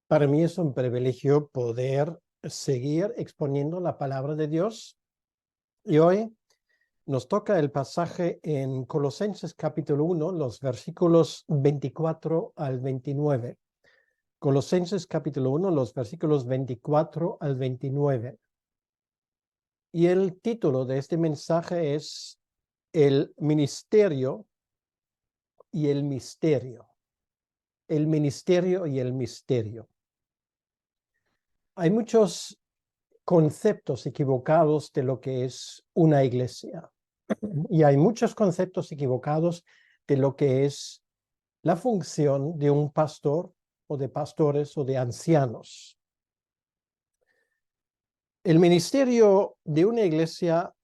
Para mí es un privilegio poder seguir exponiendo la palabra de Dios. Y hoy nos toca el pasaje en Colosenses capítulo 1, los versículos 24 al 29. Colosenses capítulo 1, los versículos 24 al 29. Y el título de este mensaje es El ministerio y el misterio. El ministerio y el misterio. Hay muchos conceptos equivocados de lo que es una iglesia. Y hay muchos conceptos equivocados de lo que es la función de un pastor o de pastores o de ancianos. El ministerio de una iglesia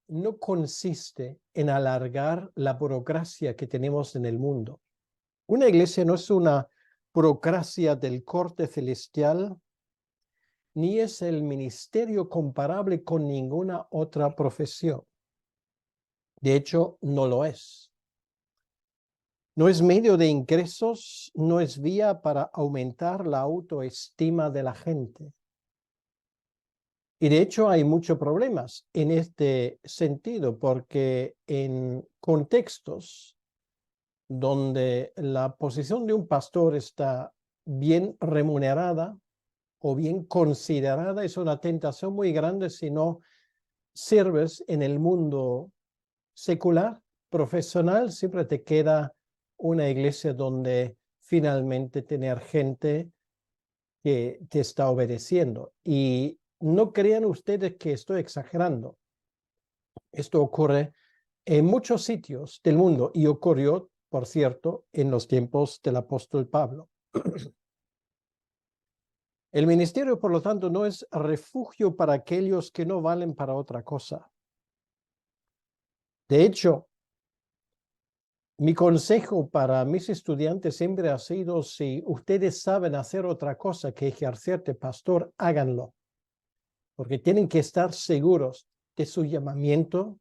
no consiste en alargar la burocracia que tenemos en el mundo. Una iglesia no es una burocracia del corte celestial, ni es el ministerio comparable con ninguna otra profesión. De hecho, no lo es. No es medio de ingresos, no es vía para aumentar la autoestima de la gente. Y de hecho hay muchos problemas en este sentido, porque en contextos donde la posición de un pastor está bien remunerada o bien considerada, es una tentación muy grande si no sirves en el mundo secular, profesional, siempre te queda una iglesia donde finalmente tener gente que te está obedeciendo. Y no crean ustedes que estoy exagerando. Esto ocurre en muchos sitios del mundo y ocurrió, por cierto, en los tiempos del apóstol Pablo. El ministerio, por lo tanto, no es refugio para aquellos que no valen para otra cosa. De hecho, mi consejo para mis estudiantes siempre ha sido, si ustedes saben hacer otra cosa que ejercer de pastor, háganlo, porque tienen que estar seguros de su llamamiento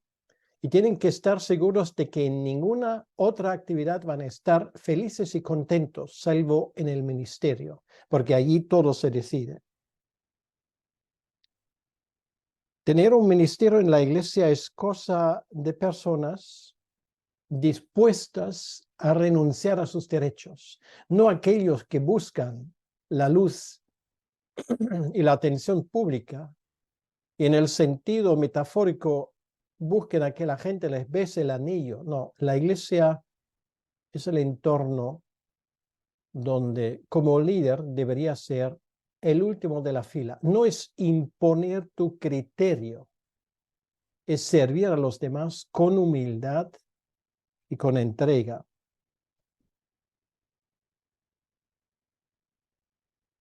y tienen que estar seguros de que en ninguna otra actividad van a estar felices y contentos, salvo en el ministerio, porque allí todo se decide. Tener un ministerio en la iglesia es cosa de personas dispuestas a renunciar a sus derechos, no aquellos que buscan la luz y la atención pública y en el sentido metafórico busquen a que la gente les bese el anillo. No, la iglesia es el entorno donde como líder debería ser el último de la fila. No es imponer tu criterio, es servir a los demás con humildad y con entrega.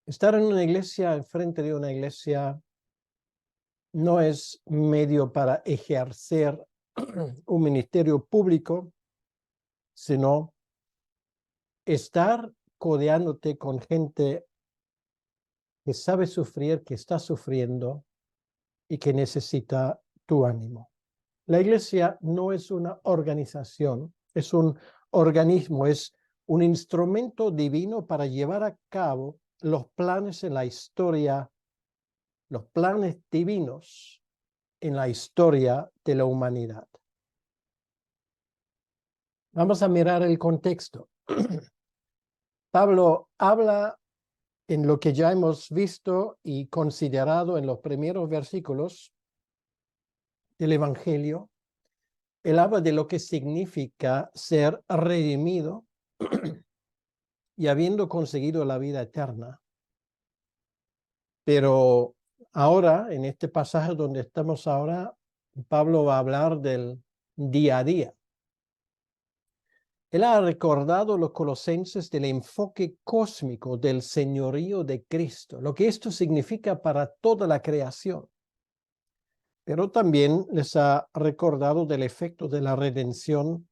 Estar en una iglesia, enfrente de una iglesia, no es medio para ejercer un ministerio público, sino estar codeándote con gente que sabe sufrir, que está sufriendo y que necesita tu ánimo. La iglesia no es una organización, es un organismo, es un instrumento divino para llevar a cabo los planes en la historia, los planes divinos en la historia de la humanidad. Vamos a mirar el contexto. Pablo habla en lo que ya hemos visto y considerado en los primeros versículos del Evangelio. Él habla de lo que significa ser redimido y habiendo conseguido la vida eterna. Pero ahora, en este pasaje donde estamos ahora, Pablo va a hablar del día a día. Él ha recordado a los colosenses del enfoque cósmico del señorío de Cristo, lo que esto significa para toda la creación. Pero también les ha recordado del efecto de la redención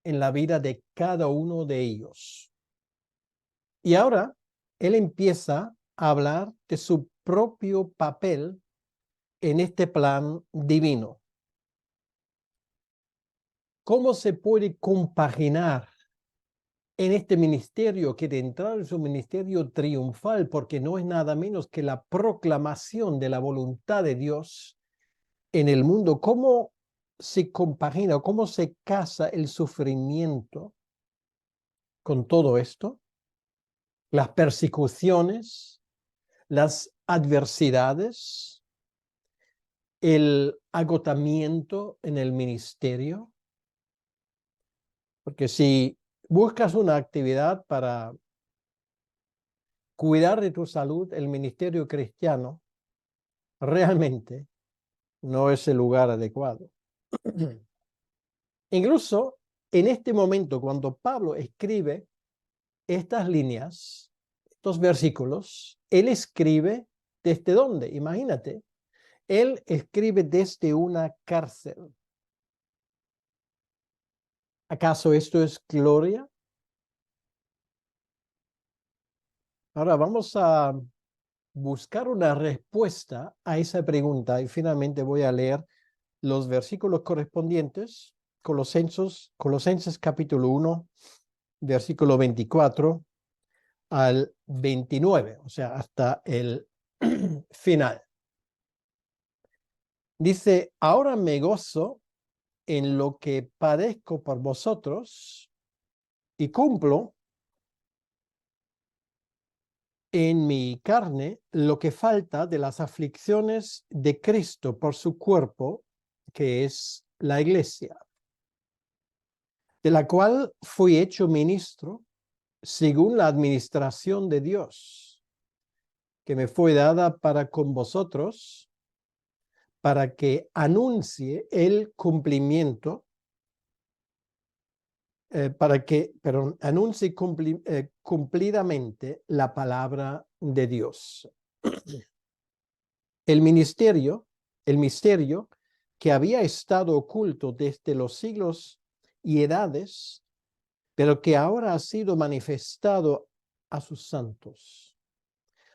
en la vida de cada uno de ellos. Y ahora él empieza a hablar de su propio papel en este plan divino. ¿Cómo se puede compaginar en este ministerio, quiere entrar en su ministerio triunfal, porque no es nada menos que la proclamación de la voluntad de Dios en el mundo. ¿Cómo se compagina, cómo se casa el sufrimiento con todo esto? Las persecuciones, las adversidades, el agotamiento en el ministerio. Porque si buscas una actividad para cuidar de tu salud, el ministerio cristiano realmente no es el lugar adecuado. Incluso en este momento, cuando Pablo escribe estas líneas, estos versículos, él escribe ¿desde dónde? Imagínate, él escribe desde una cárcel. ¿Acaso esto es gloria? Ahora vamos a buscar una respuesta a esa pregunta y finalmente voy a leer los versículos correspondientes, Colosenses capítulo 1, versículo 24 al 29, o sea, hasta el final. Dice, ahora me gozo en lo que padezco por vosotros y cumplo en mi carne lo que falta de las aflicciones de Cristo por su cuerpo, que es la iglesia, de la cual fui hecho ministro según la administración de Dios, que me fue dada para con vosotros, para que anuncie el cumplimiento, anuncie cumplidamente la palabra de Dios. El misterio que había estado oculto desde los siglos y edades, pero que ahora ha sido manifestado a sus santos,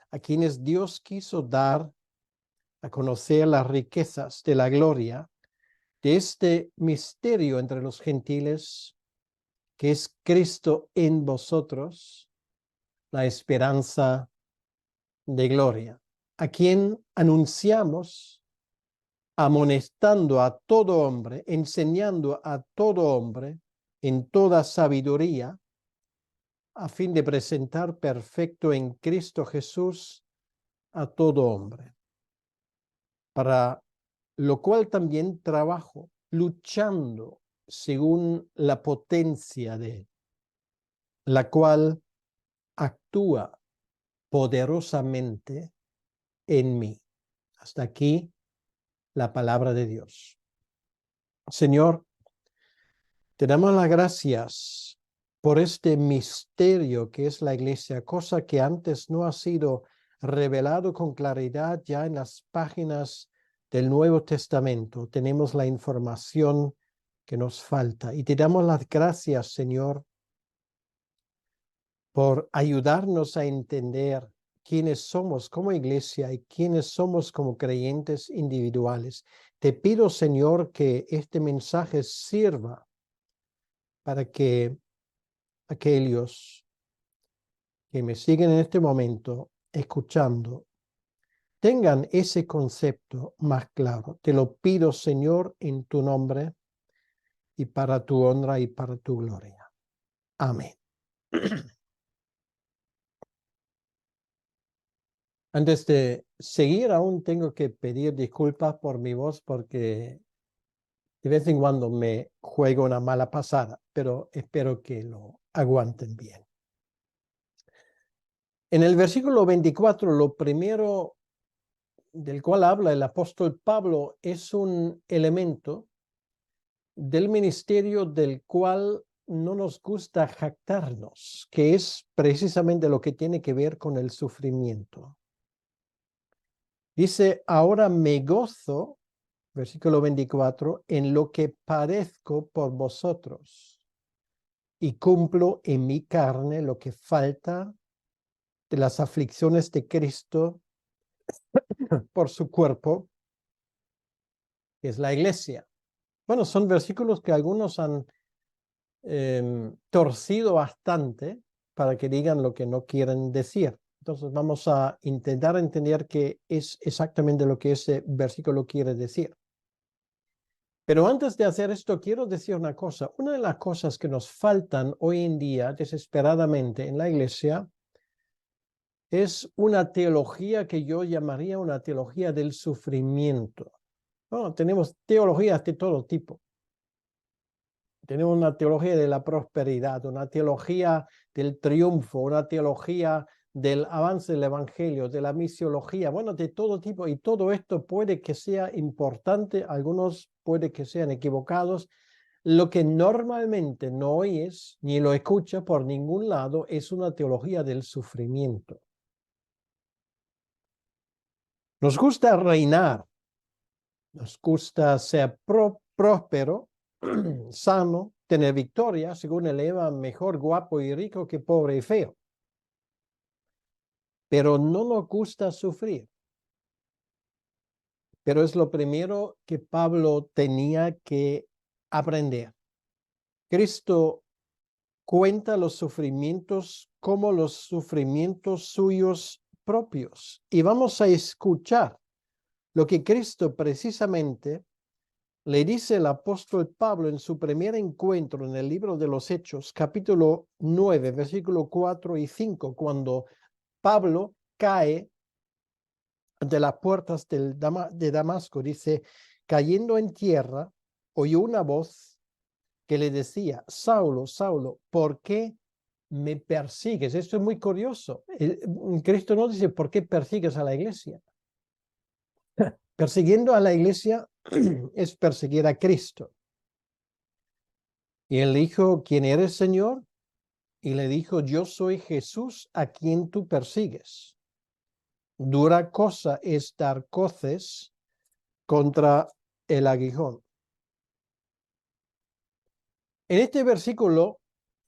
a quienes Dios quiso dar a conocer las riquezas de la gloria de este misterio entre los gentiles, que es Cristo en vosotros, la esperanza de gloria, a quien anunciamos amonestando a todo hombre, enseñando a todo hombre en toda sabiduría, a fin de presentar perfecto en Cristo Jesús a todo hombre. Para lo cual también trabajo, luchando según la potencia de la cual actúa poderosamente en mí. Hasta aquí la palabra de Dios. Señor, te damos las gracias por este misterio que es la iglesia, cosa que antes no ha sido revelado con claridad ya en las páginas del Nuevo Testamento. Tenemos la información que nos falta y te damos las gracias, Señor, por ayudarnos a entender quiénes somos como iglesia y quiénes somos como creyentes individuales. Te pido, Señor, que este mensaje sirva para que aquellos que me siguen en este momento escuchando tengan ese concepto más claro. Te lo pido, Señor, en tu nombre y para tu honra y para tu gloria. Amén. Antes de seguir, aún tengo que pedir disculpas por mi voz porque de vez en cuando me juego una mala pasada, pero espero que lo aguanten bien. En el versículo 24, lo primero del cual habla el apóstol Pablo es un elemento del ministerio del cual no nos gusta jactarnos, que es precisamente lo que tiene que ver con el sufrimiento. Dice, ahora me gozo, versículo 24, en lo que padezco por vosotros y cumplo en mi carne lo que falta de las aflicciones de Cristo por su cuerpo, que es la iglesia. Bueno, son versículos que algunos han torcido bastante para que digan lo que no quieren decir. Entonces vamos a intentar entender qué es exactamente lo que ese versículo quiere decir. Pero antes de hacer esto, quiero decir una cosa. Una de las cosas que nos faltan hoy en día desesperadamente en la iglesia es una teología que yo llamaría una teología del sufrimiento. Bueno, tenemos teologías de todo tipo. Tenemos una teología de la prosperidad, una teología del triunfo, una teología del avance del evangelio, de la misiología, bueno, de todo tipo. Y todo esto puede que sea importante, algunos puede que sean equivocados. Lo que normalmente no oyes ni lo escuchas por ningún lado es una teología del sufrimiento. Nos gusta reinar, nos gusta ser próspero, sano, tener victoria, según el Eva, mejor guapo y rico que pobre y feo. Pero no nos gusta sufrir. Pero es lo primero que Pablo tenía que aprender. Cristo cuenta los sufrimientos como los sufrimientos suyos propios. Y vamos a escuchar lo que Cristo precisamente le dice el apóstol Pablo en su primer encuentro en el libro de los Hechos, capítulo 9, versículo 4 y 5, cuando Pablo cae ante las puertas de Damasco. Dice, cayendo en tierra, oyó una voz que le decía, Saulo, Saulo, ¿por qué me persigues? Esto es muy curioso. Cristo no dice, ¿por qué persigues a la iglesia? Persiguiendo a la iglesia es perseguir a Cristo. Y él dijo, ¿quién eres, Señor? Y le dijo, yo soy Jesús a quien tú persigues. Dura cosa es dar coces contra el aguijón. En este versículo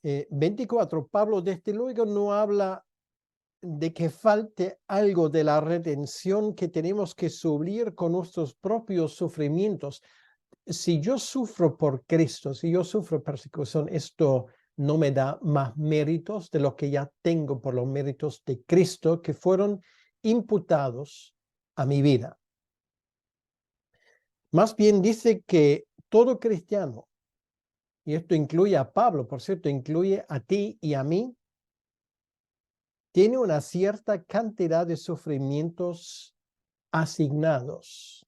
24, Pablo desde luego no habla de que falte algo de la redención que tenemos que subir con nuestros propios sufrimientos. Si yo sufro por Cristo, si yo sufro persecución, esto no me da más méritos de lo que ya tengo por los méritos de Cristo que fueron imputados a mi vida. Más bien dice que todo cristiano, y esto incluye a Pablo, por cierto, incluye a ti y a mí, tiene una cierta cantidad de sufrimientos asignados.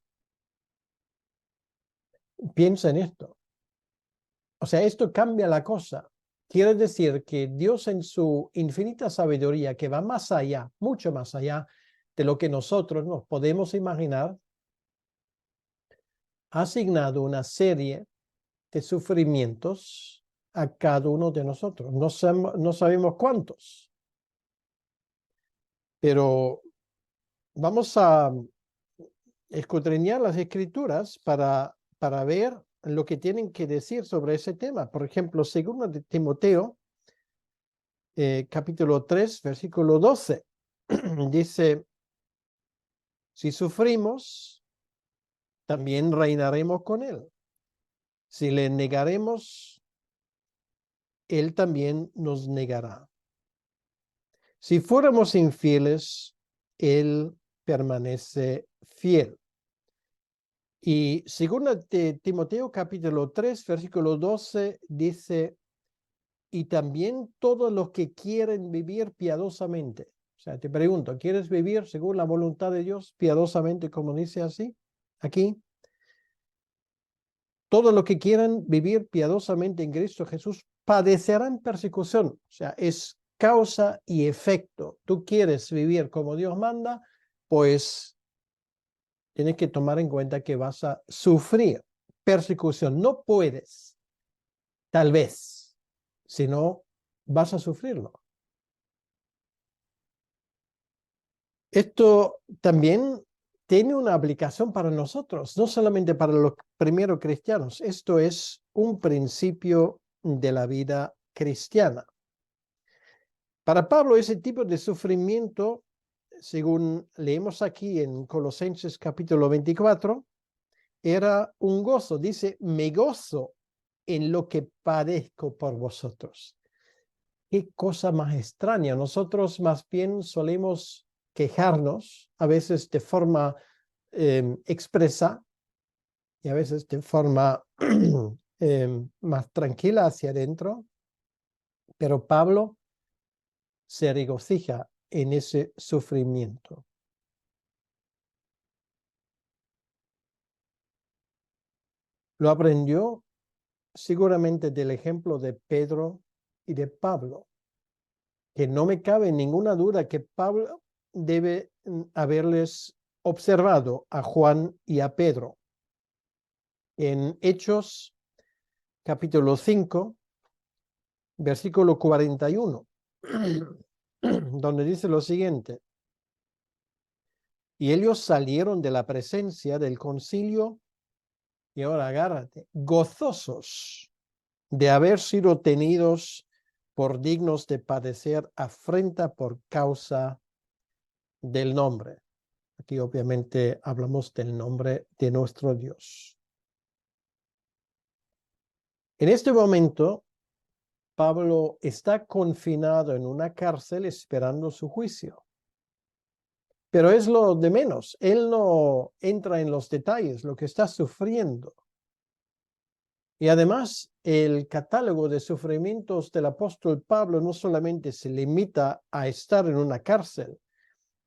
Piensa en esto. O sea, esto cambia la cosa. Quiere decir que Dios en su infinita sabiduría, que va más allá, mucho más allá de lo que nosotros nos podemos imaginar, ha asignado una serie de sufrimientos a cada uno de nosotros. No sabemos cuántos, pero vamos a escudriñar las escrituras para ver lo que tienen que decir sobre ese tema. Por ejemplo, segundo de Timoteo, capítulo 3, versículo 12, dice, si sufrimos, también reinaremos con él. Si le negaremos, él también nos negará. Si fuéramos infieles, él permanece fiel. Y según de Timoteo capítulo 3, versículo 12, dice, y también todos los que quieren vivir piadosamente. O sea, te pregunto, ¿quieres vivir según la voluntad de Dios piadosamente, como dice así? Aquí. Todos los que quieran vivir piadosamente en Cristo Jesús padecerán persecución. O sea, es causa y efecto. Tú quieres vivir como Dios manda, pues tienes que tomar en cuenta que vas a sufrir persecución. No puedes, tal vez, sino vas a sufrirlo. Esto también tiene una aplicación para nosotros, no solamente para los primeros cristianos. Esto es un principio de la vida cristiana. Para Pablo, ese tipo de sufrimiento, según leemos aquí en Colosenses capítulo 24, era un gozo. Dice, me gozo en lo que padezco por vosotros. Qué cosa más extraña. Nosotros más bien solemos quejarnos, a veces de forma expresa y a veces de forma más tranquila hacia adentro, pero Pablo se regocija en ese sufrimiento. Lo aprendió seguramente del ejemplo de Pedro y de Pablo, que no me cabe ninguna duda que Pablo debe haberles observado a Juan y a Pedro. En Hechos capítulo 5, versículo 41, donde dice lo siguiente: y ellos salieron de la presencia del concilio, y ahora agárrate, gozosos de haber sido tenidos por dignos de padecer afrenta por causa del nombre. Aquí obviamente hablamos del nombre de nuestro Dios. En este momento, Pablo está confinado en una cárcel esperando su juicio. Pero es lo de menos. Él no entra en los detalles, lo que está sufriendo. Y además, el catálogo de sufrimientos del apóstol Pablo no solamente se limita a estar en una cárcel.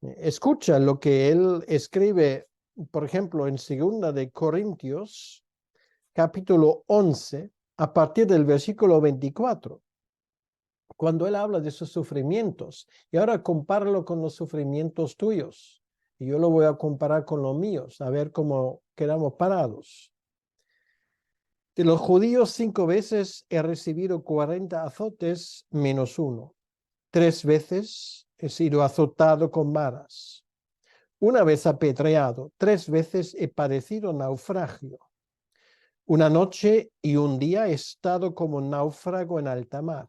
Escucha lo que él escribe, por ejemplo, en 2 de Corintios, capítulo 11, a partir del versículo 24, cuando él habla de sus sufrimientos. Y ahora compáralo con los sufrimientos tuyos. Y yo lo voy a comparar con los míos, a ver cómo quedamos parados. De los judíos 5 veces he recibido 40 azotes menos 1. 3 veces he sido azotado con varas. 1 vez apedreado. 3 veces he padecido naufragio. 1 noche y 1 día he estado como náufrago en alta mar.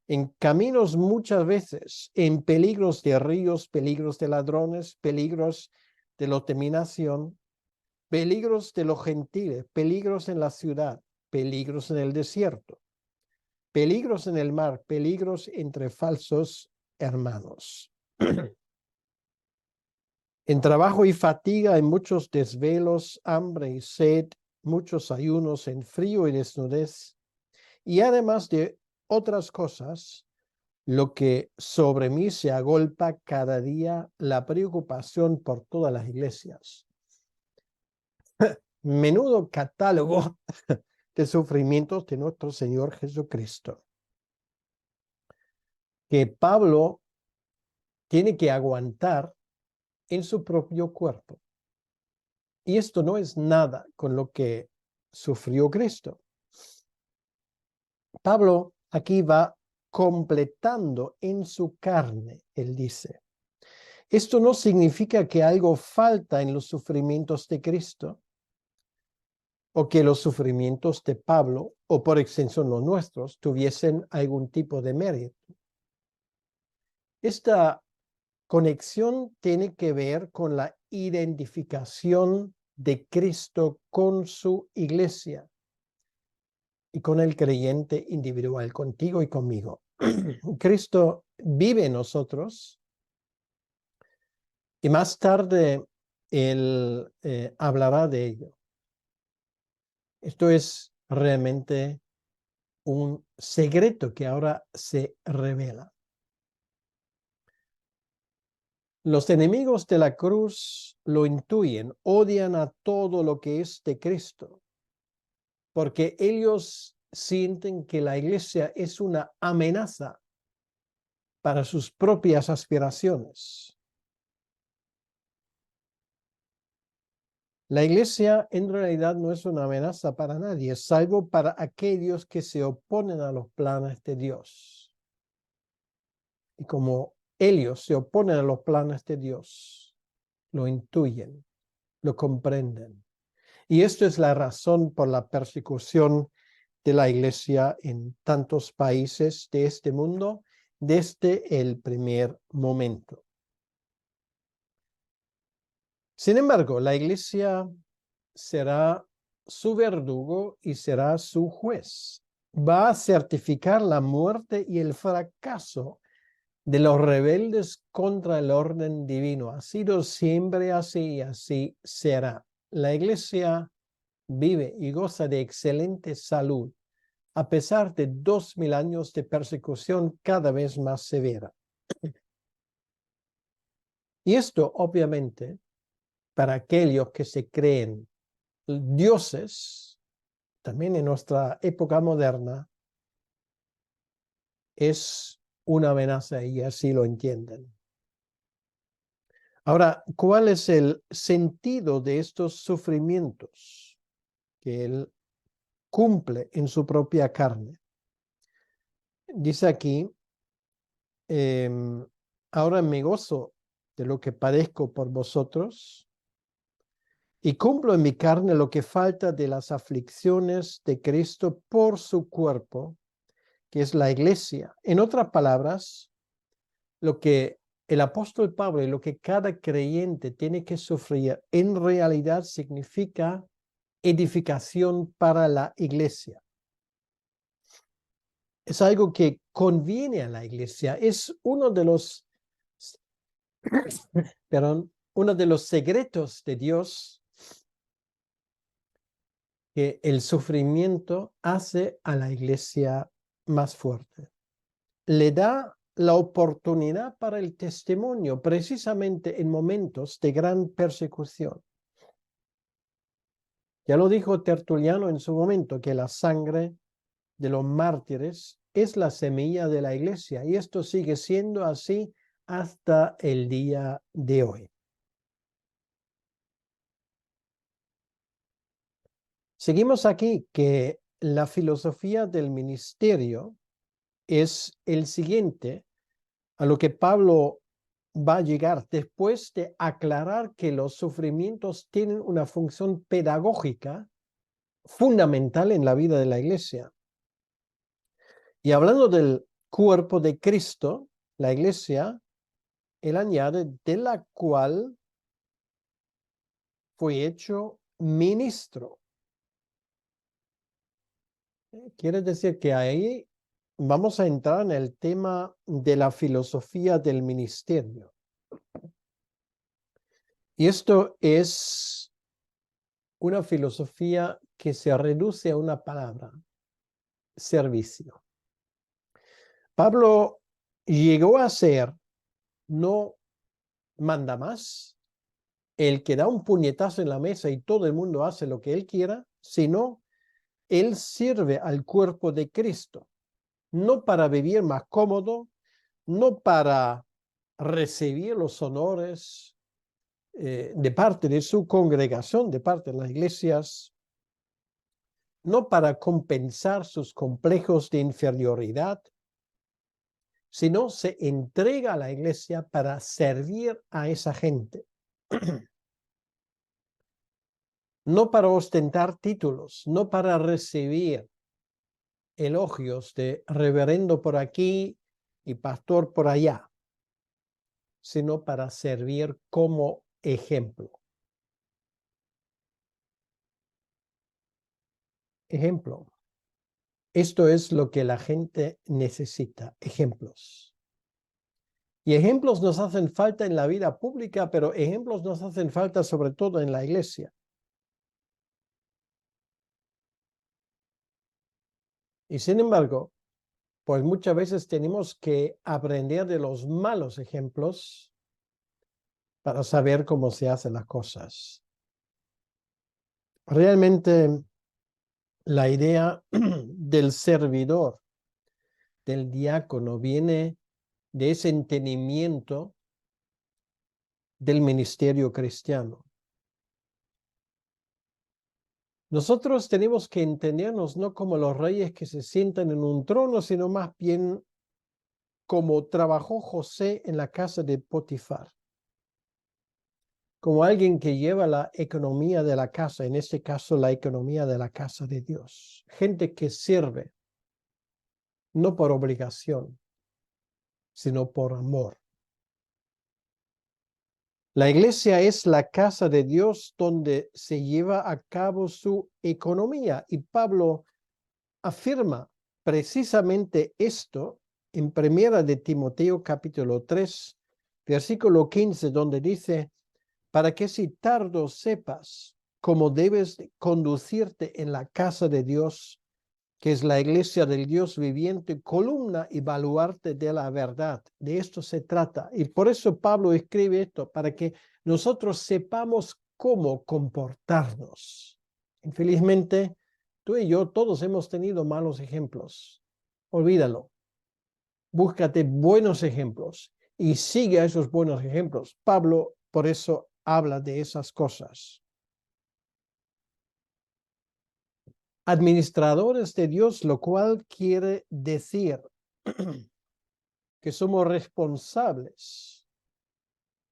En caminos muchas veces, en peligros de ríos, peligros de ladrones, peligros de la dominación, peligros de los gentiles, peligros en la ciudad, peligros en el desierto, peligros en el mar, peligros entre falsos hermanos. En trabajo y fatiga, en muchos desvelos, hambre y sed, muchos ayunos, en frío y desnudez, y además de otras cosas, lo que sobre mí se agolpa cada día, la preocupación por todas las iglesias. Menudo catálogo de sufrimientos de nuestro Señor Jesucristo, que Pablo tiene que aguantar en su propio cuerpo. Y esto no es nada con lo que sufrió Cristo. Pablo aquí va completando en su carne, él dice. Esto no significa que algo falta en los sufrimientos de Cristo, o que los sufrimientos de Pablo, o por extensión los nuestros, tuviesen algún tipo de mérito. Esta conexión tiene que ver con la identificación de Cristo con su iglesia y con el creyente individual, contigo y conmigo. Cristo vive en nosotros y más tarde él hablará de ello. Esto es realmente un secreto que ahora se revela. Los enemigos de la cruz lo intuyen, odian a todo lo que es de Cristo, porque ellos sienten que la iglesia es una amenaza para sus propias aspiraciones. La iglesia en realidad no es una amenaza para nadie, salvo para aquellos que se oponen a los planes de Dios. Y como ellos se oponen a los planes de Dios, lo intuyen, lo comprenden. Y esto es la razón por la persecución de la iglesia en tantos países de este mundo desde el primer momento. Sin embargo, la iglesia será su verdugo y será su juez. Va a certificar la muerte y el fracaso de los rebeldes contra el orden divino. Ha sido siempre así y así será. La iglesia vive y goza de excelente salud, a pesar de 2000 años de persecución cada vez más severa. Y esto, obviamente, para aquellos que se creen dioses, también en nuestra época moderna, es una amenaza y así lo entienden. Ahora, ¿cuál es el sentido de estos sufrimientos que él cumple en su propia carne? Dice aquí, ahora me gozo de lo que padezco por vosotros y cumplo en mi carne lo que falta de las aflicciones de Cristo por su cuerpo, que es la iglesia. En otras palabras, lo que el apóstol Pablo y lo que cada creyente tiene que sufrir en realidad significa edificación para la iglesia. Es algo que conviene a la iglesia. Es uno de los, uno de los secretos de Dios que el sufrimiento hace a la iglesia más fuerte. Le da la oportunidad para el testimonio precisamente en momentos de gran persecución. Ya lo dijo Tertuliano en su momento, que la sangre de los mártires es la semilla de la iglesia y esto sigue siendo así hasta el día de hoy. Seguimos aquí que la filosofía del ministerio es el siguiente a lo que Pablo va a llegar después de aclarar que los sufrimientos tienen una función pedagógica fundamental en la vida de la iglesia. Y hablando del cuerpo de Cristo, la iglesia, él añade, de la cual fue hecho ministro. Quiere decir que ahí vamos a entrar en el tema de la filosofía del ministerio. Y esto es una filosofía que se reduce a una palabra: servicio. Pablo llegó a ser no manda más, el que da un puñetazo en la mesa y todo el mundo hace lo que él quiera, sino él sirve al cuerpo de Cristo, no para vivir más cómodo, no para recibir los honores de parte de su congregación, de parte de las iglesias, no para compensar sus complejos de inferioridad, sino se entrega a la iglesia para servir a esa gente. No para ostentar títulos, no para recibir elogios de reverendo por aquí y pastor por allá, sino para servir como ejemplo. Ejemplo. Esto es lo que la gente necesita, ejemplos. Y ejemplos nos hacen falta en la vida pública, pero ejemplos nos hacen falta sobre todo en la iglesia. Y sin embargo, pues muchas veces tenemos que aprender de los malos ejemplos para saber cómo se hacen las cosas. Realmente la idea del servidor, del diácono, viene de ese entendimiento del ministerio cristiano. Nosotros tenemos que entendernos no como los reyes que se sientan en un trono, sino más bien como trabajó José en la casa de Potifar, como alguien que lleva la economía de la casa, en este caso la economía de la casa de Dios. Gente que sirve, no por obligación, sino por amor. La iglesia es la casa de Dios donde se lleva a cabo su economía. Y Pablo afirma precisamente esto en Primera de Timoteo capítulo 3, versículo 15, donde dice, para que si tardo sepas cómo debes conducirte en la casa de Dios, que es la iglesia del Dios viviente, columna y baluarte de la verdad. De esto se trata. Y por eso Pablo escribe esto, para que nosotros sepamos cómo comportarnos. Infelizmente, tú y yo todos hemos tenido malos ejemplos. Olvídalo. Búscate buenos ejemplos y sigue a esos buenos ejemplos. Pablo, por eso, habla de esas cosas. Administradores de Dios, lo cual quiere decir que somos responsables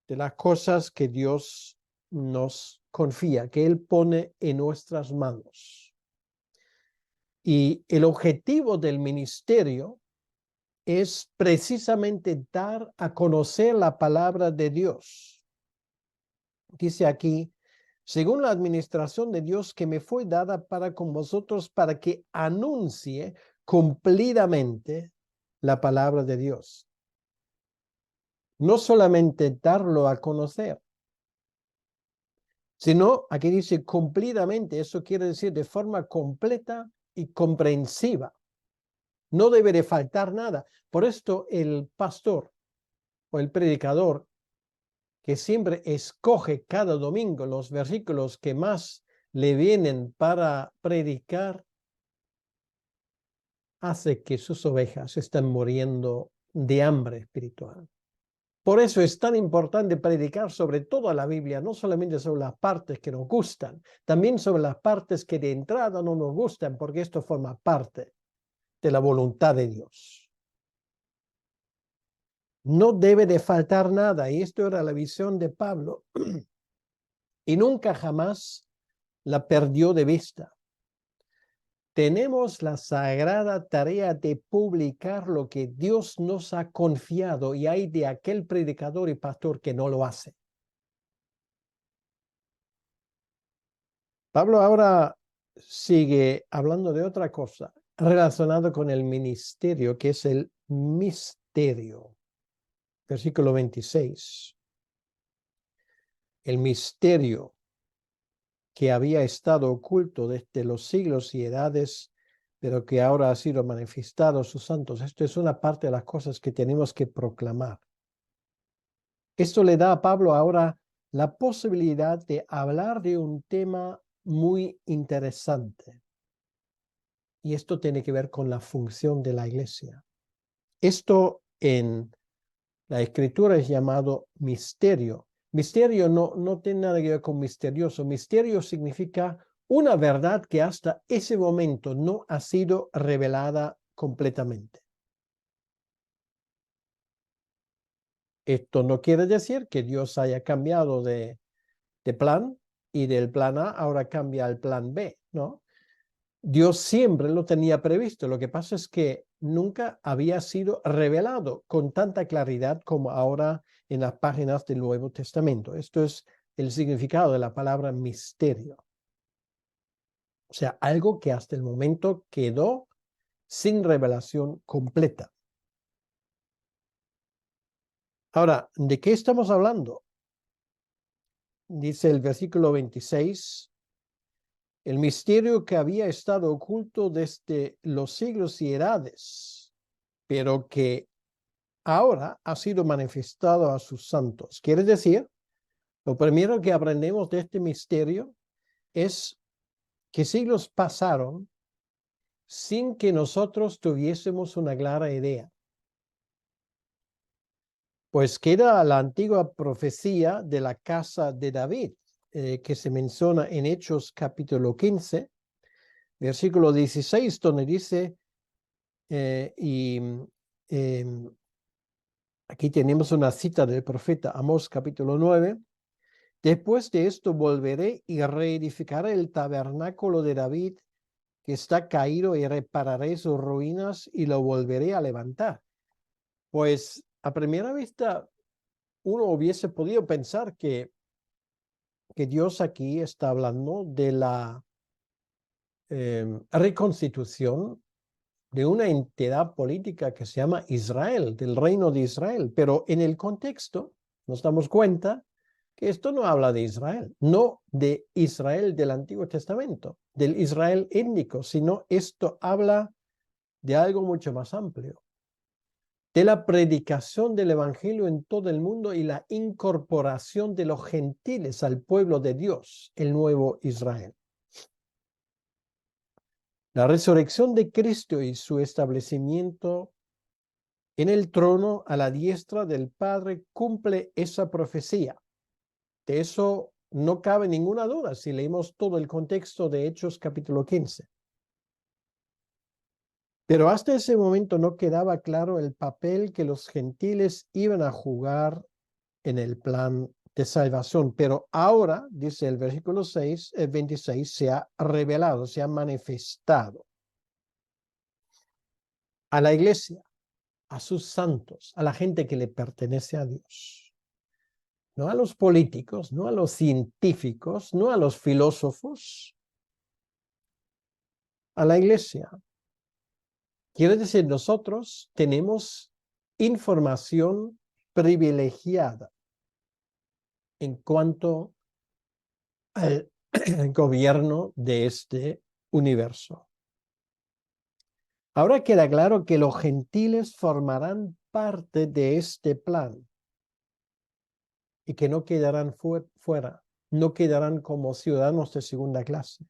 de las cosas que Dios nos confía, que Él pone en nuestras manos. Y el objetivo del ministerio es precisamente dar a conocer la palabra de Dios. Dice aquí, según la administración de Dios que me fue dada para con vosotros, para que anuncie cumplidamente la palabra de Dios. No solamente darlo a conocer, sino, aquí dice cumplidamente, eso quiere decir de forma completa y comprensiva. No debe de faltar nada. Por esto el pastor o el predicador que siempre escoge cada domingo los versículos que más le vienen para predicar, hace que sus ovejas estén muriendo de hambre espiritual. Por eso es tan importante predicar sobre toda la Biblia, no solamente sobre las partes que nos gustan, también sobre las partes que de entrada no nos gustan, porque esto forma parte de la voluntad de Dios. No debe de faltar nada, y esto era la visión de Pablo, y nunca jamás la perdió de vista. Tenemos la sagrada tarea de publicar lo que Dios nos ha confiado, y hay de aquel predicador y pastor que no lo hace. Pablo ahora sigue hablando de otra cosa relacionado con el ministerio, que es el misterio. Versículo 26. El misterio que había estado oculto desde los siglos y edades, pero que ahora ha sido manifestado a sus santos. Esto es una parte de las cosas que tenemos que proclamar. Esto le da a Pablo ahora la posibilidad de hablar de un tema muy interesante. Y esto tiene que ver con la función de la iglesia. Esto en la escritura es llamado misterio. Misterio no tiene nada que ver con misterioso. Misterio significa una verdad que hasta ese momento no ha sido revelada completamente. Esto no quiere decir que Dios haya cambiado de plan y del plan A ahora cambia al plan B, ¿no? Dios siempre lo tenía previsto. Lo que pasa es que nunca había sido revelado con tanta claridad como ahora en las páginas del Nuevo Testamento. Esto es el significado de la palabra misterio. O sea, algo que hasta el momento quedó sin revelación completa. Ahora, ¿de qué estamos hablando? Dice el versículo 26. El misterio que había estado oculto desde los siglos y edades, pero que ahora ha sido manifestado a sus santos. Quiere decir, lo primero que aprendemos de este misterio es que siglos pasaron sin que nosotros tuviésemos una clara idea. Pues queda la antigua profecía de la casa de David, que se menciona en Hechos capítulo 15, versículo 16, donde dice, aquí tenemos una cita del profeta Amós capítulo 9, después de esto volveré y reedificaré el tabernáculo de David que está caído y repararé sus ruinas y lo volveré a levantar. Pues a primera vista uno hubiese podido pensar que Dios aquí está hablando de la reconstitución de una entidad política que se llama Israel, del reino de Israel. Pero en el contexto nos damos cuenta que esto no habla de Israel, no de Israel del Antiguo Testamento, del Israel étnico, sino esto habla de algo mucho más amplio, de la predicación del Evangelio en todo el mundo y la incorporación de los gentiles al pueblo de Dios, el nuevo Israel. La resurrección de Cristo y su establecimiento en el trono a la diestra del Padre cumple esa profecía. De eso no cabe ninguna duda si leemos todo el contexto de Hechos capítulo 15. Pero hasta ese momento no quedaba claro el papel que los gentiles iban a jugar en el plan de salvación. Pero ahora, dice el versículo 26, se ha revelado, se ha manifestado a la iglesia, a sus santos, a la gente que le pertenece a Dios. No a los políticos, no a los científicos, no a los filósofos, a la iglesia. Quiere decir, nosotros tenemos información privilegiada en cuanto al gobierno de este universo. Ahora queda claro que los gentiles formarán parte de este plan y que no quedarán fuera, no quedarán como ciudadanos de segunda clase.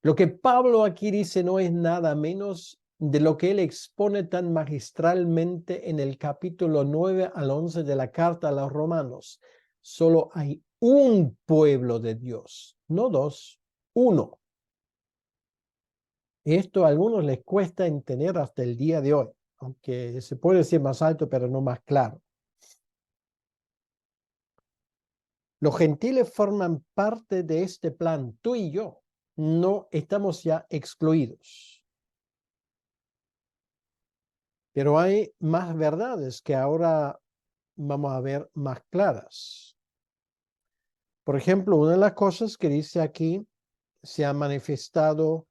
Lo que Pablo aquí dice no es nada menos de lo que él expone tan magistralmente en el capítulo 9 al 11 de la carta a los romanos. Solo hay un pueblo de Dios, no dos, uno. Y esto a algunos les cuesta entender hasta el día de hoy, aunque se puede decir más alto, pero no más claro. Los gentiles forman parte de este plan, tú y yo. No estamos ya excluidos. Pero hay más verdades que ahora vamos a ver más claras. Por ejemplo, una de las cosas que dice aquí, se ha manifestado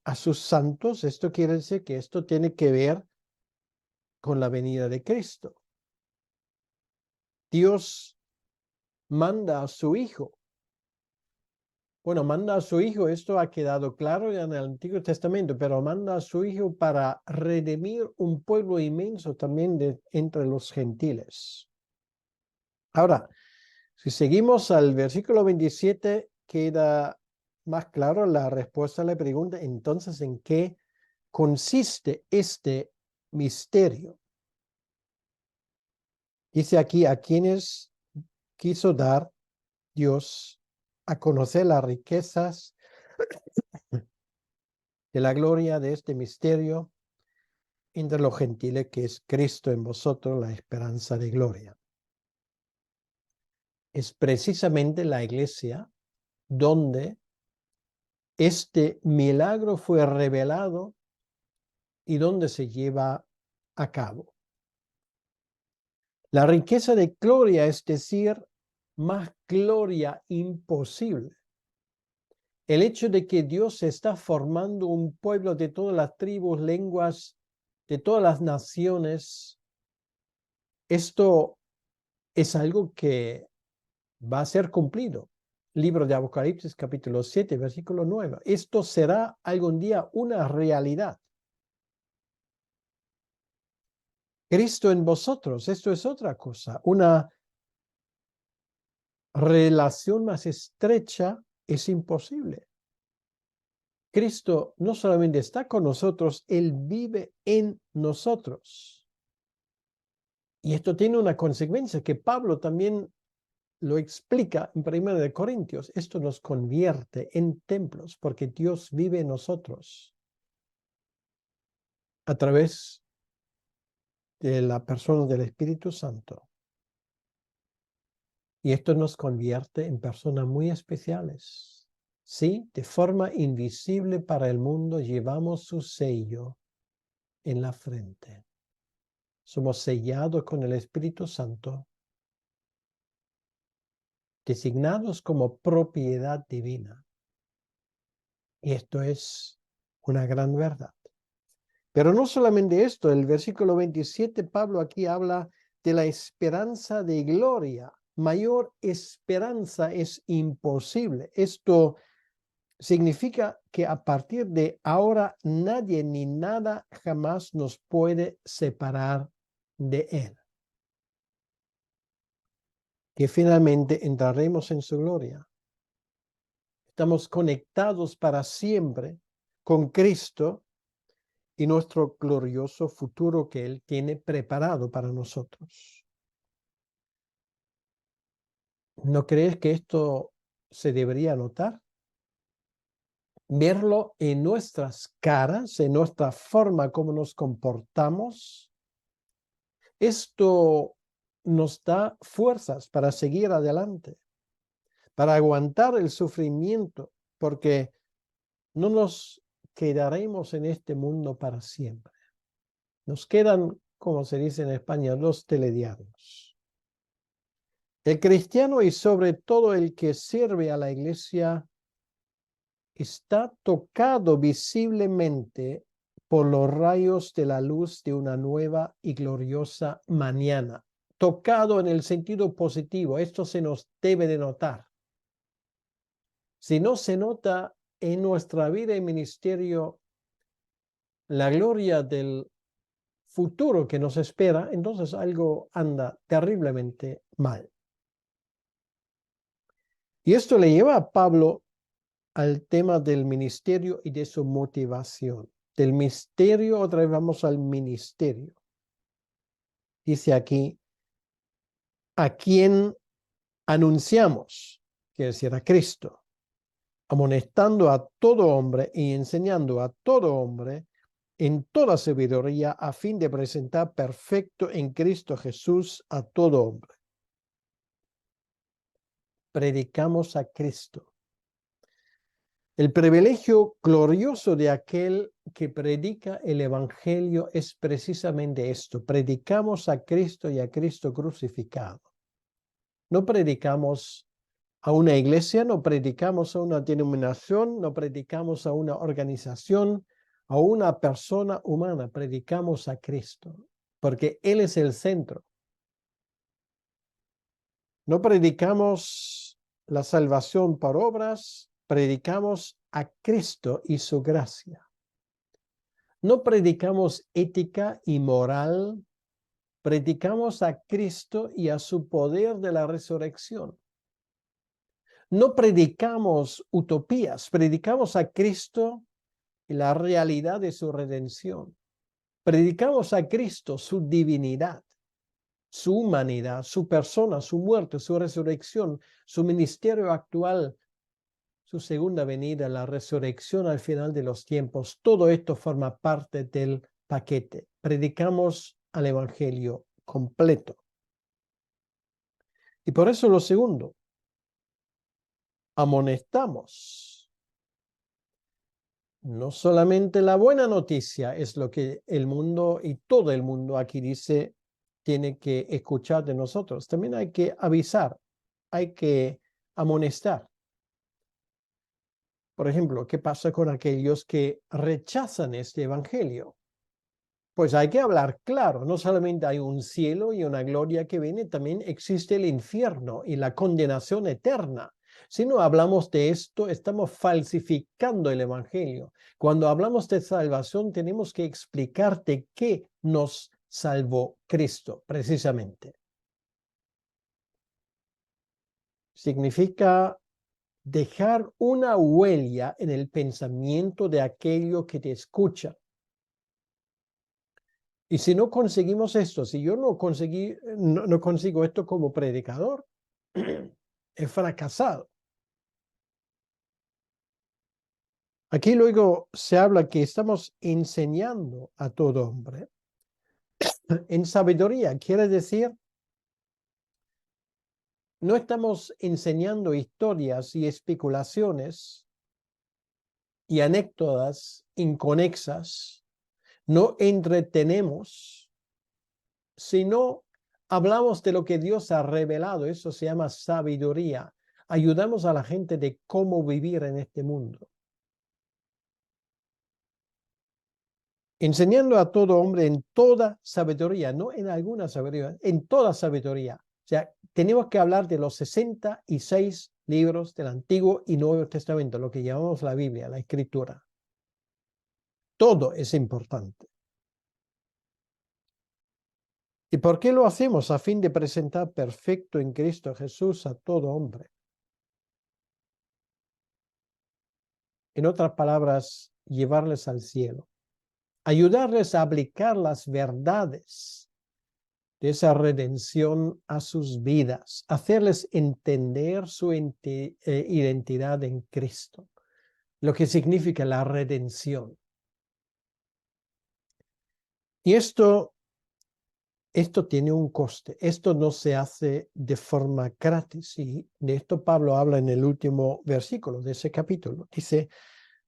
a sus santos. Esto quiere decir que esto tiene que ver con la venida de Cristo. Dios manda a su Hijo. Bueno, manda a su Hijo, esto ha quedado claro ya en el Antiguo Testamento, pero manda a su Hijo para redimir un pueblo inmenso también entre los gentiles. Ahora, si seguimos al versículo 27, queda más claro la respuesta a la pregunta, entonces, ¿en qué consiste este misterio? Dice aquí, a quienes quiso dar Dios a conocer las riquezas de la gloria de este misterio entre los gentiles, que es Cristo en vosotros, la esperanza de gloria. Es precisamente la iglesia donde este milagro fue revelado y donde se lleva a cabo. La riqueza de gloria, es decir, más gloria imposible. El hecho de que Dios está formando un pueblo de todas las tribus, lenguas, de todas las naciones, esto es algo que va a ser cumplido. Libro de Apocalipsis, capítulo 7, versículo 9. Esto será algún día una realidad. Cristo en vosotros, esto es otra cosa. Una relación más estrecha es imposible. Cristo no solamente está con nosotros, Él vive en nosotros. Y esto tiene una consecuencia que Pablo también lo explica en 1 Corintios. Esto nos convierte en templos porque Dios vive en nosotros a través de la persona del Espíritu Santo. Y esto nos convierte en personas muy especiales. Sí, de forma invisible para el mundo llevamos su sello en la frente. Somos sellados con el Espíritu Santo, designados como propiedad divina. Y esto es una gran verdad. Pero no solamente esto, el versículo 27, Pablo aquí habla de la esperanza de gloria. Mayor esperanza es imposible. Esto significa que a partir de ahora nadie ni nada jamás nos puede separar de Él. Que finalmente entraremos en su gloria. Estamos conectados para siempre con Cristo y nuestro glorioso futuro que Él tiene preparado para nosotros. ¿No crees que esto se debería notar? Verlo en nuestras caras, en nuestra forma como nos comportamos. Esto nos da fuerzas para seguir adelante, para aguantar el sufrimiento, porque no nos quedaremos en este mundo para siempre. Nos quedan, como se dice en España, los telediarios. El cristiano y sobre todo el que sirve a la iglesia está tocado visiblemente por los rayos de la luz de una nueva y gloriosa mañana. Tocado en el sentido positivo. Esto se nos debe de notar. Si no se nota en nuestra vida y ministerio la gloria del futuro que nos espera, entonces algo anda terriblemente mal. Y esto le lleva a Pablo al tema del ministerio y de su motivación. Del misterio, otra vez vamos al ministerio. Dice aquí, a quien anunciamos, quiere decir a Cristo, amonestando a todo hombre y enseñando a todo hombre en toda sabiduría a fin de presentar perfecto en Cristo Jesús a todo hombre. Predicamos a Cristo. El privilegio glorioso de aquel que predica el evangelio es precisamente esto. Predicamos a Cristo y a Cristo crucificado. No predicamos a una iglesia, no predicamos a una denominación, no predicamos a una organización, a una persona humana. Predicamos a Cristo, porque Él es el centro. No predicamos la salvación por obras, predicamos a Cristo y su gracia. No predicamos ética y moral, predicamos a Cristo y a su poder de la resurrección. No predicamos utopías, predicamos a Cristo y la realidad de su redención. Predicamos a Cristo, su divinidad, su humanidad, su persona, su muerte, su resurrección, su ministerio actual, su segunda venida, la resurrección al final de los tiempos. Todo esto forma parte del paquete. Predicamos al evangelio completo. Y por eso lo segundo, amonestamos. No solamente la buena noticia es lo que el mundo y todo el mundo aquí dice tiene que escuchar de nosotros. También hay que avisar, hay que amonestar. Por ejemplo, ¿qué pasa con aquellos que rechazan este evangelio? Pues hay que hablar claro, no solamente hay un cielo y una gloria que viene, también existe el infierno y la condenación eterna. Si no hablamos de esto, estamos falsificando el evangelio. Cuando hablamos de salvación, tenemos que explicar de qué nos salvó Cristo, precisamente. Significa dejar una huella en el pensamiento de aquello que te escucha. Y si no conseguimos esto, si yo no consigo esto como predicador, he fracasado. Aquí luego se habla que estamos enseñando a todo hombre. En sabiduría quiere decir, no estamos enseñando historias y especulaciones y anécdotas inconexas. No entretenemos, Si no hablamos de lo que Dios ha revelado, eso se llama sabiduría. Ayudamos a la gente de cómo vivir en este mundo. Enseñando a todo hombre en toda sabiduría, no en alguna sabiduría, en toda sabiduría. O sea, tenemos que hablar de los 66 libros del Antiguo y Nuevo Testamento, lo que llamamos la Biblia, la Escritura. Todo es importante. ¿Y por qué lo hacemos? A fin de presentar perfecto en Cristo Jesús a todo hombre. En otras palabras, llevarles al cielo. Ayudarles a aplicar las verdades de esa redención a sus vidas. Hacerles entender su identidad en Cristo. Lo que significa la redención. Y esto tiene un coste. Esto no se hace de forma gratis. Y de esto Pablo habla en el último versículo de ese capítulo. Dice,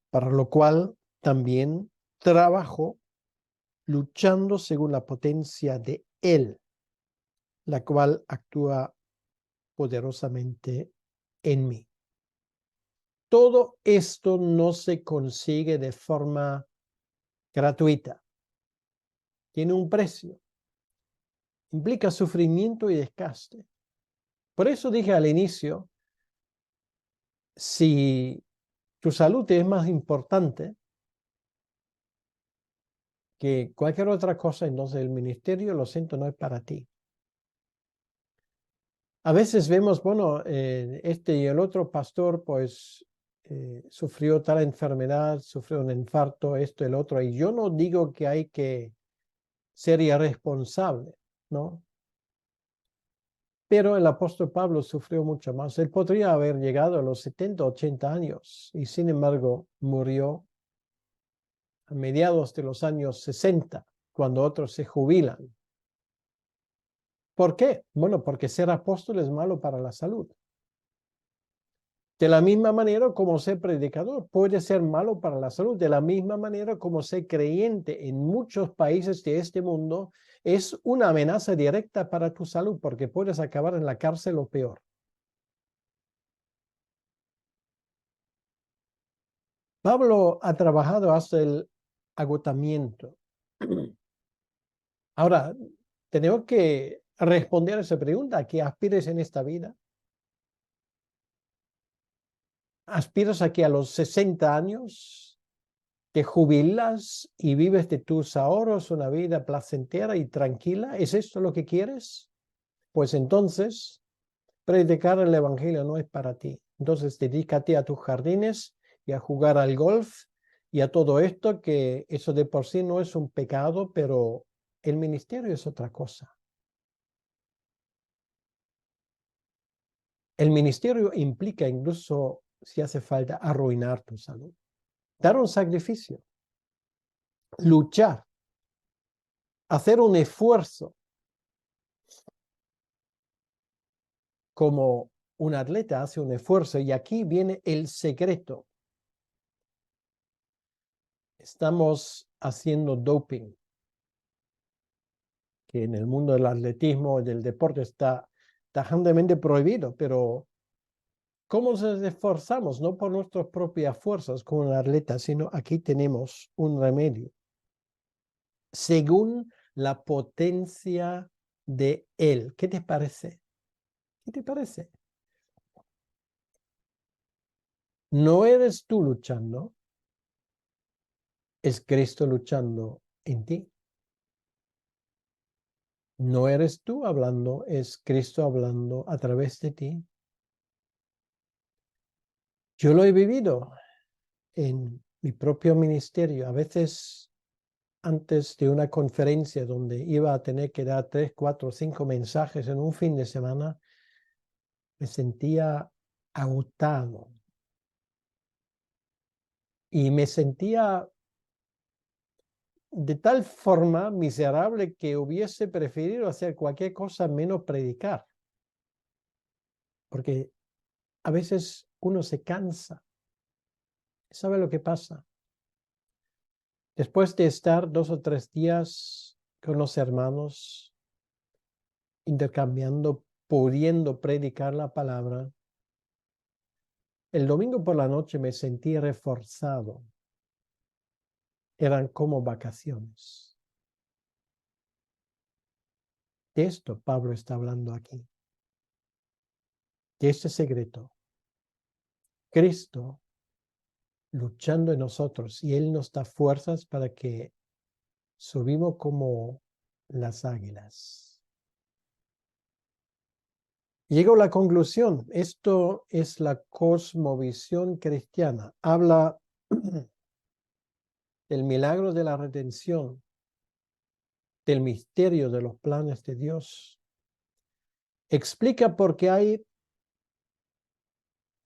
para lo cual también trabajo luchando según la potencia de Él, la cual actúa poderosamente en mí. Todo esto no se consigue de forma gratuita. Tiene un precio. Implica sufrimiento y desgaste. Por eso dije al inicio, si tu salud es más importante que cualquier otra cosa, entonces el ministerio, lo siento, no es para ti. A veces vemos, bueno, este y el otro pastor, pues, sufrió tal enfermedad, sufrió un infarto, esto, el otro, y yo no digo que hay que ser irresponsable, ¿no? Pero el apóstol Pablo sufrió mucho más. Él podría haber llegado a los 70, 80 años y sin embargo murió a mediados de los años 60, cuando otros se jubilan. ¿Por qué? Bueno, porque ser apóstol es malo para la salud. De la misma manera como ser predicador puede ser malo para la salud, de la misma manera como ser creyente en muchos países de este mundo es una amenaza directa para tu salud porque puedes acabar en la cárcel o peor. Pablo ha trabajado hasta el agotamiento. Ahora, tenemos que responder a esa pregunta: ¿a qué aspires en esta vida? ¿Aspiras a que a los 60 años te jubilas y vives de tus ahorros una vida placentera y tranquila? ¿Es esto lo que quieres? Pues entonces, predicar el evangelio no es para ti. Entonces, dedícate a tus jardines y a jugar al golf y a todo esto, que eso de por sí no es un pecado, pero el ministerio es otra cosa. El ministerio implica incluso, si hace falta, arruinar tu salud. Dar un sacrificio, luchar, hacer un esfuerzo como un atleta hace un esfuerzo. Y aquí viene el secreto. Estamos haciendo doping, que en el mundo del atletismo y del deporte está tajantemente prohibido, pero ¿cómo nos esforzamos? No por nuestras propias fuerzas como un atleta, sino aquí tenemos un remedio. Según la potencia de Él. ¿Qué te parece? ¿Qué te parece? No eres tú luchando, es Cristo luchando en ti. No eres tú hablando, es Cristo hablando a través de ti. Yo lo he vivido en mi propio ministerio. A veces antes de una conferencia donde iba a tener que dar 3, 4, 5 mensajes en un fin de semana, me sentía agotado y me sentía de tal forma miserable que hubiese preferido hacer cualquier cosa menos predicar. Porque a veces uno se cansa. ¿Sabe lo que pasa? Después de estar 2 o 3 días con los hermanos, intercambiando, pudiendo predicar la palabra. El domingo por la noche me sentí reforzado. Eran como vacaciones. De esto Pablo está hablando aquí. De este secreto. Cristo luchando en nosotros y Él nos da fuerzas para que subimos como las águilas. Llego a la conclusión. Esto es la cosmovisión cristiana. Habla del milagro de la redención, del misterio de los planes de Dios. Explica por qué hay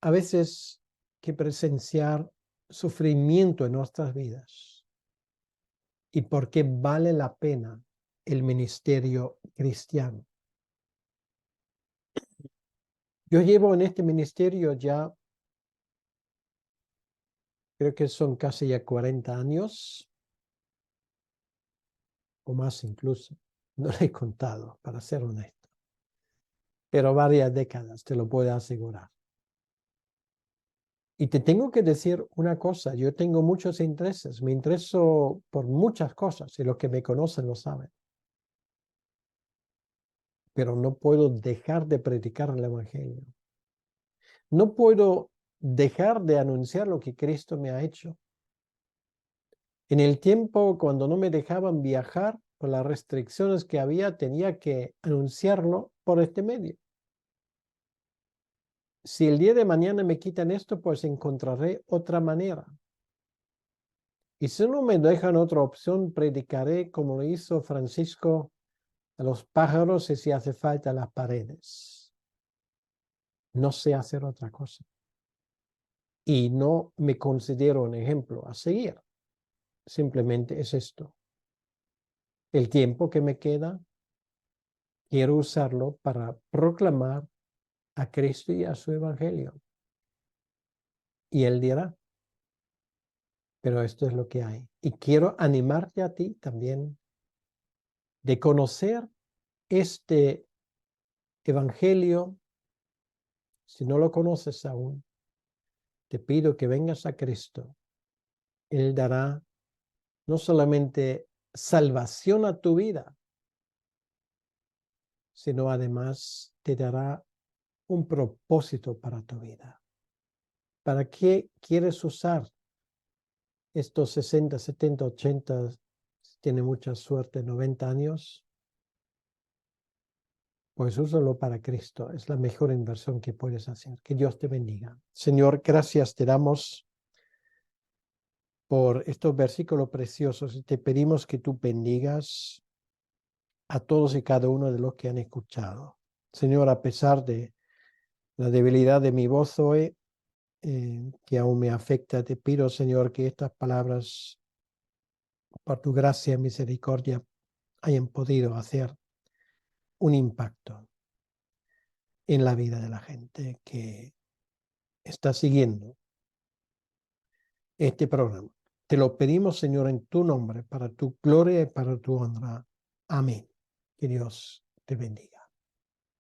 a veces que presenciar sufrimiento en nuestras vidas y por qué vale la pena el ministerio cristiano. Yo llevo en este ministerio ya, creo que son casi ya 40 años o más incluso. No lo he contado, para ser honesto, pero varias décadas, te lo puedo asegurar. Y te tengo que decir una cosa, yo tengo muchos intereses, me intereso por muchas cosas y los que me conocen lo saben. Pero no puedo dejar de predicar el Evangelio. No puedo dejar de anunciar lo que Cristo me ha hecho. En el tiempo cuando no me dejaban viajar por las restricciones que había, tenía que anunciarlo por este medio. Si el día de mañana me quitan esto, pues encontraré otra manera. Y si no me dejan otra opción, predicaré como lo hizo Francisco a los pájaros y si hace falta a las paredes. No sé hacer otra cosa. Y no me considero un ejemplo a seguir. Simplemente es esto. El tiempo que me queda, quiero usarlo para proclamar a Cristo y a su Evangelio. Y Él dirá, pero esto es lo que hay. Y quiero animarte a ti también de conocer este Evangelio. Si no lo conoces aún, te pido que vengas a Cristo. Él dará no solamente salvación a tu vida, sino además te dará un propósito para tu vida. ¿Para qué quieres usar estos 60, 70, 80, si tiene mucha suerte, 90 años? Pues úsalo para Cristo. Es la mejor inversión que puedes hacer. Que Dios te bendiga. Señor, gracias te damos por estos versículos preciosos y te pedimos que tú bendigas a todos y cada uno de los que han escuchado. Señor, a pesar de la debilidad de mi voz hoy, que aún me afecta, te pido, Señor, que estas palabras, por tu gracia y misericordia, hayan podido hacer un impacto en la vida de la gente que está siguiendo este programa. Te lo pedimos, Señor, en tu nombre, para tu gloria y para tu honra. Amén. Que Dios te bendiga.